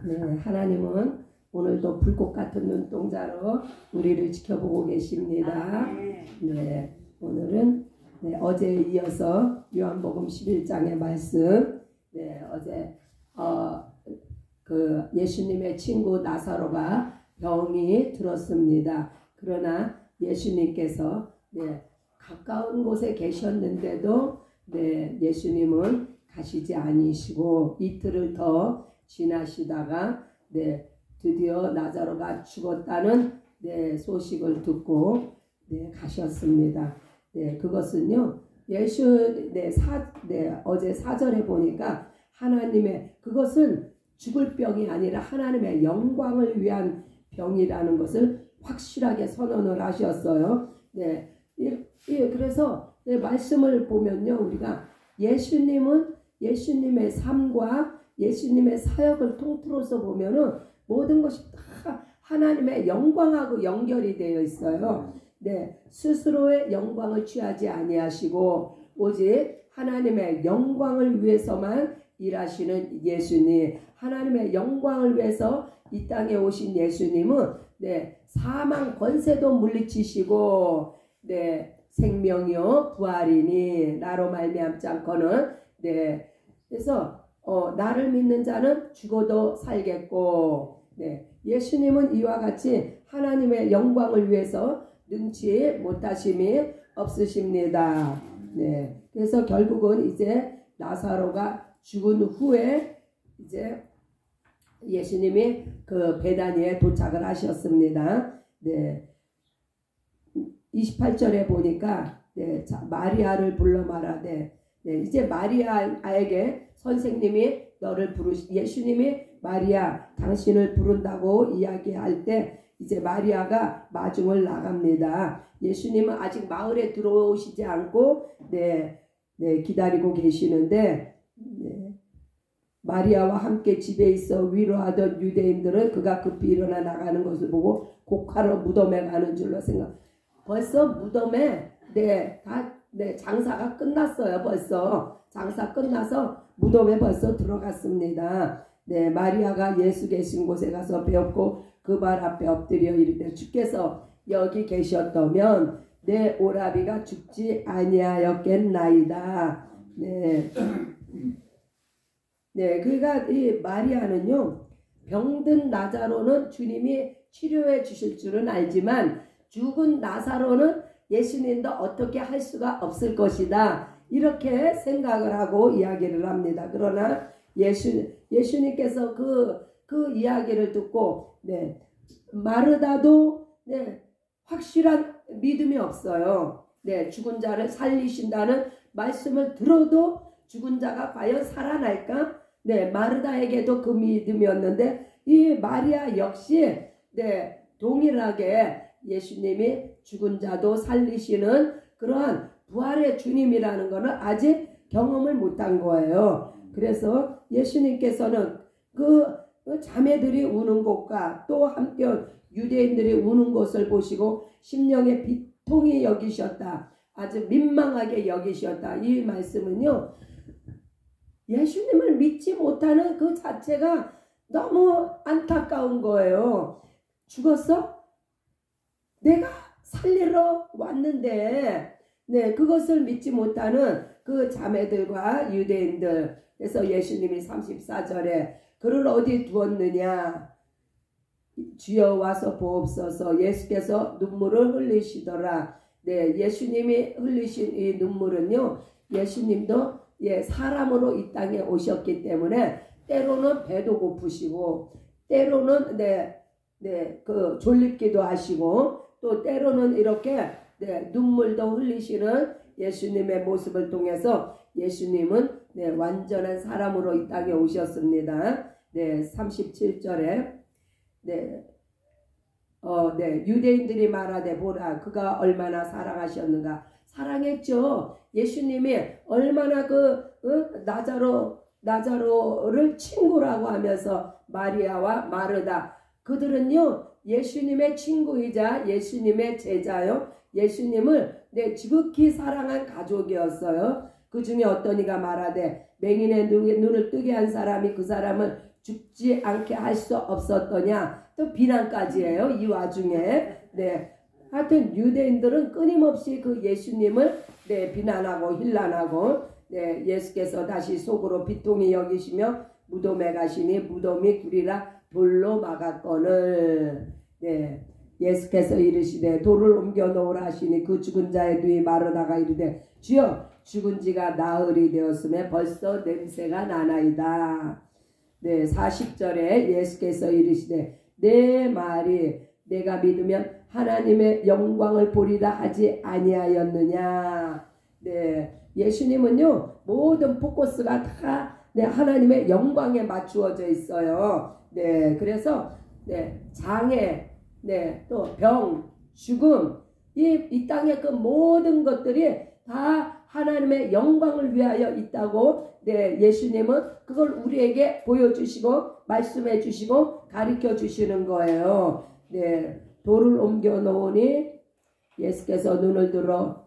네, 하나님은 오늘도 불꽃 같은 눈동자로 우리를 지켜보고 계십니다. 네, 오늘은 어제에 이어서 요한복음 11장의 말씀. 네, 어제 그 예수님의 친구 나사로가 병이 들었습니다. 그러나 예수님께서 가까운 곳에 계셨는데도 예수님은 가시지 아니시고 이틀을 더 지나시다가 드디어 나사로가 죽었다는 소식을 듣고 가셨습니다. 그것은요 어제 4절에 보니까 하나님의 그것은 죽을 병이 아니라 하나님의 영광을 위한 병이라는 것을 확실하게 선언을 하셨어요. 그래서 말씀을 보면요 우리가 예수님은 예수님의 삶과 예수님의 사역을 통틀어서 보면은 모든 것이 다 하나님의 영광하고 연결이 되어 있어요. 스스로의 영광을 취하지 아니하시고 오직 하나님의 영광을 위해서만 일하시는 예수님, 하나님의 영광을 위해서 이 땅에 오신 예수님은 사망 권세도 물리치시고 생명이요 부활이니 나로 말미암지 않고는 그래서 나를 믿는 자는 죽어도 살겠고 예수님은 이와 같이 하나님의 영광을 위해서 능치 못하심이 없으십니다. 그래서 결국은 이제 나사로가 죽은 후에 이제 예수님이 그 베다니에 도착을 하셨습니다. 28절에 보니까 마리아를 불러 말하되 이제 마리아에게 선생님이 예수님이 마리아 당신을 부른다고 이야기할 때 이제 마리아가 마중을 나갑니다. 예수님은 아직 마을에 들어오시지 않고 기다리고 계시는데 마리아와 함께 집에 있어 위로하던 유대인들은 그가 급히 일어나 나가는 것을 보고 곡하러 무덤에 가는 줄로 생각. 벌써 무덤에 장사가 끝났어요. 벌써 장사 끝나서 무덤에 벌써 들어갔습니다. 마리아가 예수 계신 곳에 가서 배웠고 그 발 앞에 엎드려 이르되 주께서 여기 계셨다면 내 오라비가 죽지 아니하였겠나이다. 그러니까 이 마리아는요 병든 나사로는 주님이 치료해 주실 줄은 알지만 죽은 나사로는 예수님도 어떻게 할 수가 없을 것이다. 이렇게 생각을 하고 이야기를 합니다. 그러나 예수님께서 그 이야기를 듣고 마르다도 확실한 믿음이 없어요. 죽은 자를 살리신다는 말씀을 들어도 죽은 자가 과연 살아날까? 마르다에게도 그 믿음이었는데 이 마리아 역시 동일하게 예수님이 죽은 자도 살리시는 그러한 부활의 주님이라는 것은 아직 경험을 못한 거예요. 그래서 예수님께서는 그 자매들이 우는 것과 또 함께 유대인들이 우는 것을 보시고 심령의 비통이 여기셨다. 아주 민망하게 여기셨다. 이 말씀은요. 예수님을 믿지 못하는 그 자체가 너무 안타까운 거예요. 죽었어? 내가 살리러 왔는데 그것을 믿지 못하는 그 자매들과 유대인들. 그래서 예수님이 34절에 그를 어디 두었느냐 주여 와서 보옵소서. 예수께서 눈물을 흘리시더라. 예수님이 흘리신 이 눈물은요 예수님도 사람으로 이 땅에 오셨기 때문에 때로는 배도 고프시고 때로는 그 졸립기도 하시고 또 때로는 이렇게 눈물도 흘리시는 예수님의 모습을 통해서 예수님은 완전한 사람으로 이 땅에 오셨습니다. 37절에 유대인들이 말하되 보라 그가 얼마나 사랑하셨는가. 사랑했죠. 예수님이 얼마나 나사로를 친구라고 하면서 마리아와 마르다 그들은요 예수님의 친구이자 예수님의 제자요. 예수님을 지극히 사랑한 가족이었어요. 그 중에 어떤 이가 말하되 맹인의 눈을 뜨게 한 사람이 그 사람을 죽지 않게 할 수 없었더냐. 또 비난까지예요. 이 와중에. 네. 하여튼 유대인들은 끊임없이 그 예수님을 네, 비난하고 힐난하고 네, 예수께서 다시 속으로 비통히 여기시며 무덤에 가시니 무덤이 굴이라 돌로 막았거늘. 네. 예수께서 이르시되 돌을 옮겨 놓으라 하시니 그 죽은 자의 눈이 마르다가 이르되 주여 죽은 지가 나흘이 되었음에 벌써 냄새가 나나이다. 네, 40절에 예수께서 이르시되 내 말이 내가 믿으면 하나님의 영광을 보리라 하지 아니하였느냐. 네, 예수님은요 모든 포커스가 다 네, 하나님의 영광에 맞추어져 있어요. 네, 그래서 네, 장애, 네, 또 병, 죽음, 이 땅의 그 모든 것들이 다 하나님의 영광을 위하여 있다고 네, 예수님은 그걸 우리에게 보여주시고 말씀해 주시고 가르쳐 주시는 거예요. 네, 돌을 옮겨 놓으니 예수께서 눈을 들어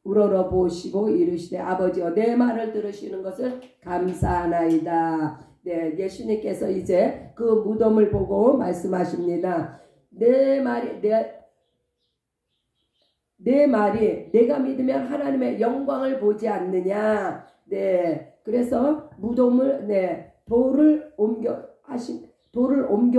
우러러 보시고 이르시되 아버지여 내 말을 들으시는 것을 감사하나이다. 네, 예수님께서 이제 그 무덤을 보고 말씀하십니다. 내 말이 내가 믿으면 하나님의 영광을 보지 않느냐. 네, 그래서 무덤을 네, 돌을 옮겨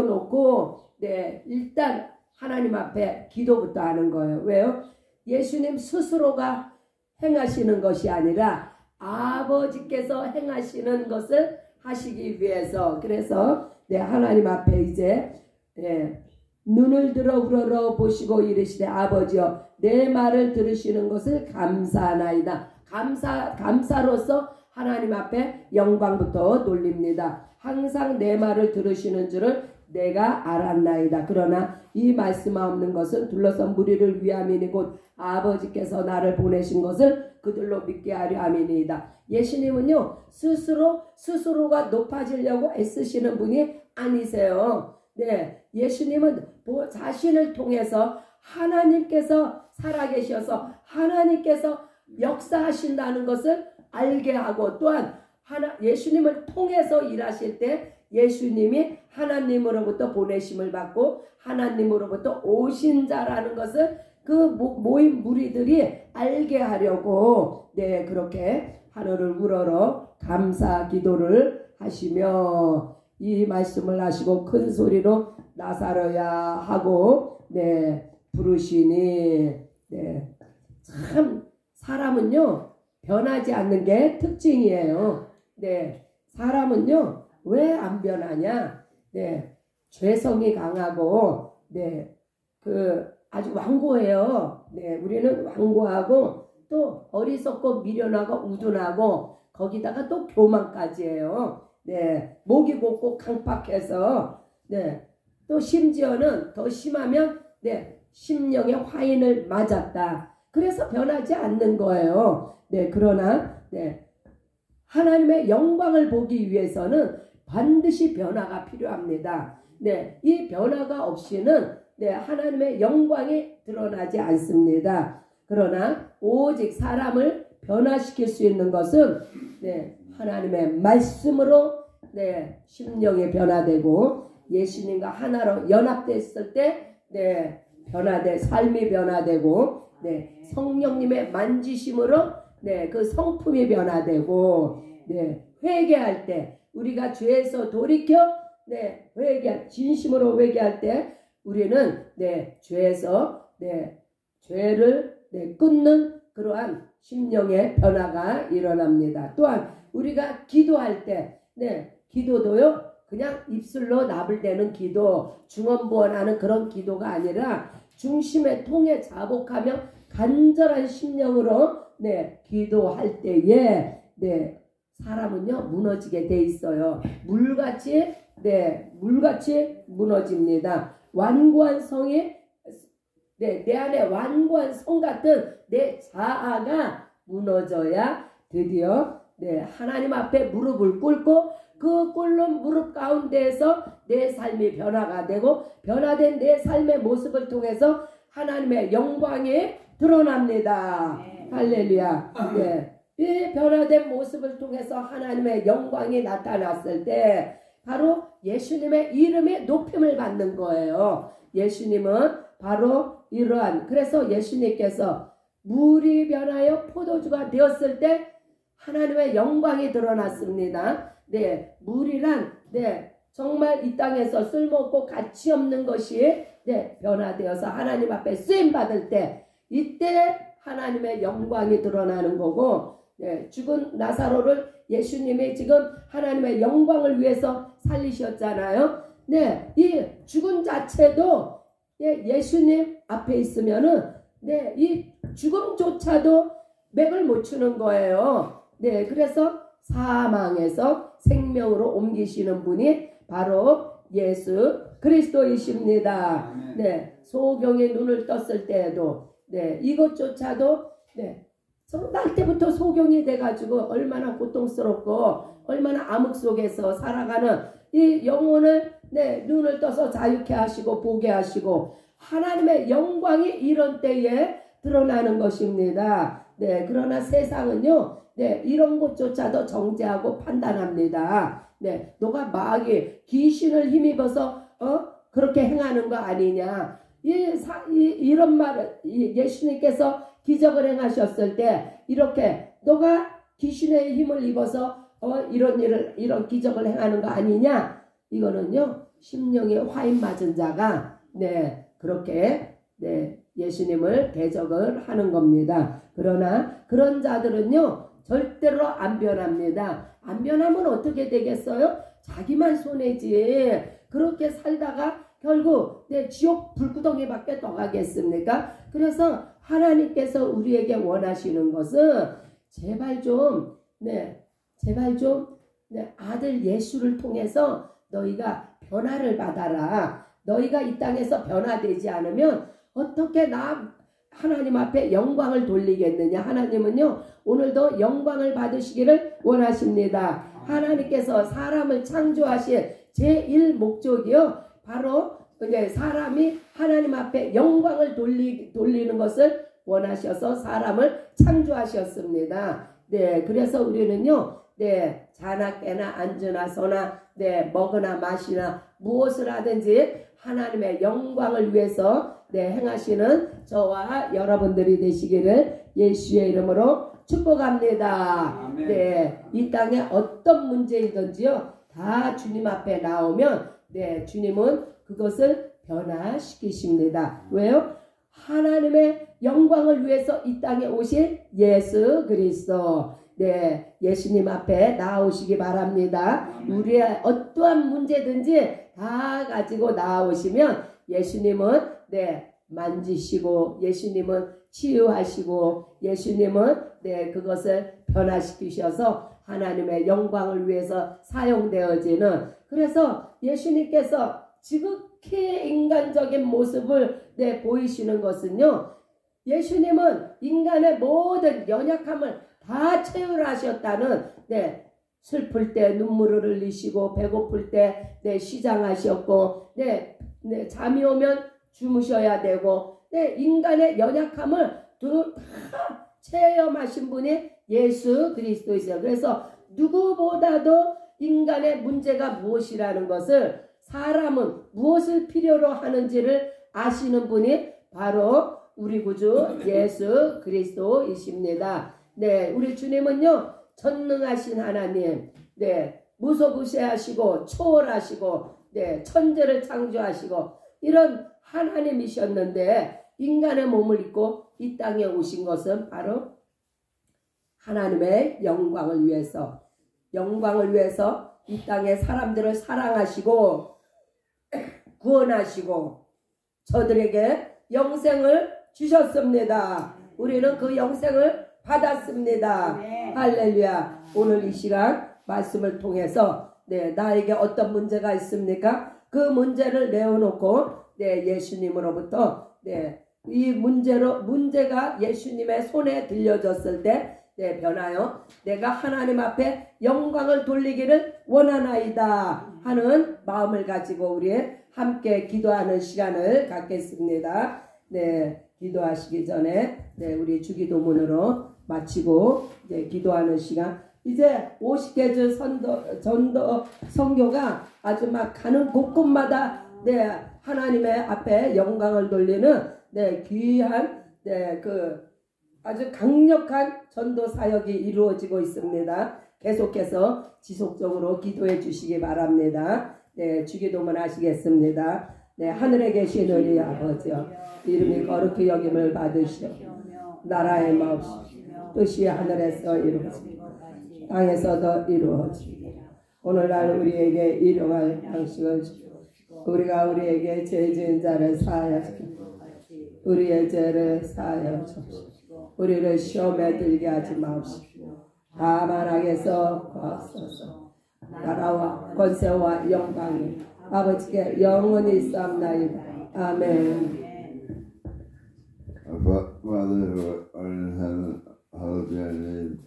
놓고 네, 일단 하나님 앞에 기도부터 하는 거예요. 왜요? 예수님 스스로가 행하시는 것이 아니라 아버지께서 행하시는 것을 하시기 위해서. 그래서 네, 하나님 앞에 이제 네, 눈을 들어 우러러 보시고 이르시되 아버지여 내 말을 들으시는 것을 감사하나이다. 감사로서 하나님 앞에 영광부터 돌립니다. 항상 내 말을 들으시는 줄을 내가 알았나이다. 그러나 이 말씀 없는 것은 둘러선 무리를 위함이니 곧 아버지께서 나를 보내신 것을 그들로 믿게 하려 함이니이다. 예수님은요 스스로가 높아지려고 애쓰시는 분이 아니세요. 네, 예수님은 자신을 통해서 하나님께서 살아계셔서 하나님께서 역사하신다는 것을 알게 하고 또한 예수님을 통해서 일하실 때 예수님이 하나님으로부터 보내심을 받고 하나님으로부터 오신 자라는 것을 그 모인 무리들이 알게 하려고 네, 그렇게 하늘을 우러러 감사 기도를 하시며 이 말씀을 하시고 큰 소리로 나사로야 하고 네, 부르시니 네, 참 사람은요 변하지 않는 게 특징이에요. 네, 사람은요 왜 안 변하냐? 네, 죄성이 강하고 네, 아주 완고해요. 네, 우리는 완고하고 또 어리석고 미련하고 우둔하고 거기다가 또 교만까지 해요. 네, 목이 곧고 강팍해서 네, 또 심지어는 더 심하면 네, 심령의 화인을 맞았다. 그래서 변하지 않는 거예요. 네, 그러나 네, 하나님의 영광을 보기 위해서는 반드시 변화가 필요합니다. 네, 이 변화가 없이는 네, 하나님의 영광이 드러나지 않습니다. 그러나 오직 사람을 변화시킬 수 있는 것은 네, 하나님의 말씀으로 네, 심령이 변화되고 예수님과 하나로 연합됐을 때 네, 삶이 변화되고 네, 성령님의 만지심으로 네, 그 성품이 변화되고 네, 회개할 때 우리가 죄에서 돌이켜 네, 진심으로 회개할 때 우리는 네, 죄에서 네, 죄를 네, 끊는 그러한 심령의 변화가 일어납니다. 또한 우리가 기도할 때 네, 기도도요 그냥 입술로 나불대는 기도, 중언부언하는 그런 기도가 아니라 중심의 통에 자복하며 간절한 심령으로 네, 기도할 때에 네, 사람은요 무너지게 돼 있어요. 물같이 무너집니다. 완고한 성이 네, 내 안에 완고한 성 같은 내 자아가 무너져야 드디어 네, 하나님 앞에 무릎을 꿇고 그 꿇는 무릎 가운데에서 내 삶이 변화가 되고 변화된 내 삶의 모습을 통해서 하나님의 영광이 드러납니다. 할렐루야. 네. 이 변화된 모습을 통해서 하나님의 영광이 나타났을 때 바로 예수님의 이름이 높임을 받는 거예요. 예수님은 바로 이러한, 그래서 예수님께서 물이 변하여 포도주가 되었을 때 하나님의 영광이 드러났습니다. 네, 물이란 정말 이 땅에서 쓸모없고 가치 없는 것이 변화되어서 하나님 앞에 쓰임 받을 때 이때 하나님의 영광이 드러나는 거고, 죽은 나사로를 예수님이 지금 하나님의 영광을 위해서 살리셨잖아요. 이 죽은 자체도 예수님 앞에 있으면은 이 죽음조차도 맥을 못 추는 거예요. 그래서 사망에서 생명으로 옮기시는 분이 바로 예수 그리스도이십니다. 소경의 눈을 떴을 때에도 이것조차도 날 때부터 소경이 돼가지고 얼마나 고통스럽고 얼마나 암흑 속에서 살아가는 이 영혼을 눈을 떠서 자유케 하시고 보게 하시고 하나님의 영광이 이런 때에 드러나는 것입니다. 그러나 세상은요 이런 것조차도 정죄하고 판단합니다. 너가 마귀 귀신을 힘입어서 그렇게 행하는 거 아니냐. 이런 말을 예수님께서 기적을 행하셨을 때 이렇게 너가 귀신의 힘을 입어서 이런 기적을 행하는 거 아니냐. 이거는요 심령에 화인 맞은 자가 그렇게 예수님을 대적을 하는 겁니다. 그러나 그런 자들은요 절대로 안 변합니다. 안 변하면 어떻게 되겠어요? 자기만 손해지. 그렇게 살다가 결국 지옥 불구덩이밖에 더 가겠습니까? 그래서 하나님께서 우리에게 원하시는 것은 제발 좀 아들 예수를 통해서 너희가 변화를 받아라. 너희가 이 땅에서 변화되지 않으면 어떻게 하나님 앞에 영광을 돌리겠느냐. 하나님은요 오늘도 영광을 받으시기를 원하십니다. 하나님께서 사람을 창조하신 제1 목적이요 바로 사람이 하나님 앞에 영광을 돌리는 것을 원하셔서 사람을 창조하셨습니다. 그래서 우리는요 자나 깨나 앉으나 서나 먹으나 마시나 무엇을 하든지 하나님의 영광을 위해서 행하시는 저와 여러분들이 되시기를 예수의 이름으로 축복합니다. 이 땅에 어떤 문제이든지요 다 주님 앞에 나오면 주님은 그것을 변화시키십니다. 왜요? 하나님의 영광을 위해서 이 땅에 오신 예수 그리스도. 예수님 앞에 나오시기 바랍니다. 우리의 어떠한 문제든지 다 가지고 나오시면 예수님은 만지시고 예수님은 치유하시고 예수님은 그것을 변화시키셔서 하나님의 영광을 위해서 사용되어지는, 그래서 예수님께서 지극히 인간적인 모습을 보이시는 것은요 예수님은 인간의 모든 연약함을 다 체휼하셨다는 슬플 때 눈물을 흘리시고 배고플 때 시장하셨고 잠이 오면 주무셔야 되고 인간의 연약함을 다 체험하신 분이 예수 그리스도이세요. 그래서 누구보다도 인간의 문제가 무엇이라는 것을, 사람은 무엇을 필요로 하는지를 아시는 분이 바로 우리 구주 예수 그리스도이십니다. 우리 주님은요 전능하신 하나님, 무소부시하시고 초월하시고 천재를 창조하시고 이런 하나님이셨는데 인간의 몸을 입고 이 땅에 오신 것은 바로 하나님의 영광을 위해서 이 땅의 사람들을 사랑하시고 구원하시고 저들에게 영생을 주셨습니다. 우리는 그 영생을 받았습니다. 할렐루야. 오늘 이 시간 말씀을 통해서 나에게 어떤 문제가 있습니까? 그 문제를 내어놓고 예수님으로부터 이 문제가 예수님의 손에 들려졌을 때 변하여 내가 하나님 앞에 영광을 돌리기를 원하나이다 하는 마음을 가지고 우리 함께 기도하는 시간을 갖겠습니다. 기도하시기 전에 우리 주기도문으로 마치고 이제 기도하는 시간. 이제 50개 전도 선교가 아주 막 가는 곳곳마다 네, 하나님의 앞에 영광을 돌리는 네, 귀한 네, 그 아주 강력한 전도 사역이 이루어지고 있습니다. 계속해서 지속적으로 기도해 주시기 바랍니다. 네, 주기도문 하시겠습니다. 네, 하늘에 계신 우리 아버지여, 이름이 거룩히 여김을 받으시오. 나라의 마옵시오. 뜻이 하늘에서 이루어지고 땅에서도 이루어지고 오늘날 우리에게 일용할 양식을 주시고 우리가 우리에게 죄 지은 자를 사하여 주시고 우리의 죄를 사하여 주시고 우리를 시험에 들게 하지 마옵시고 다만 악에서 구하옵소서. 나라와 권세와 영광이 아버지께 영원히 있사옵나이다. 아멘. Our Father who art in heaven, hallowed be thy name.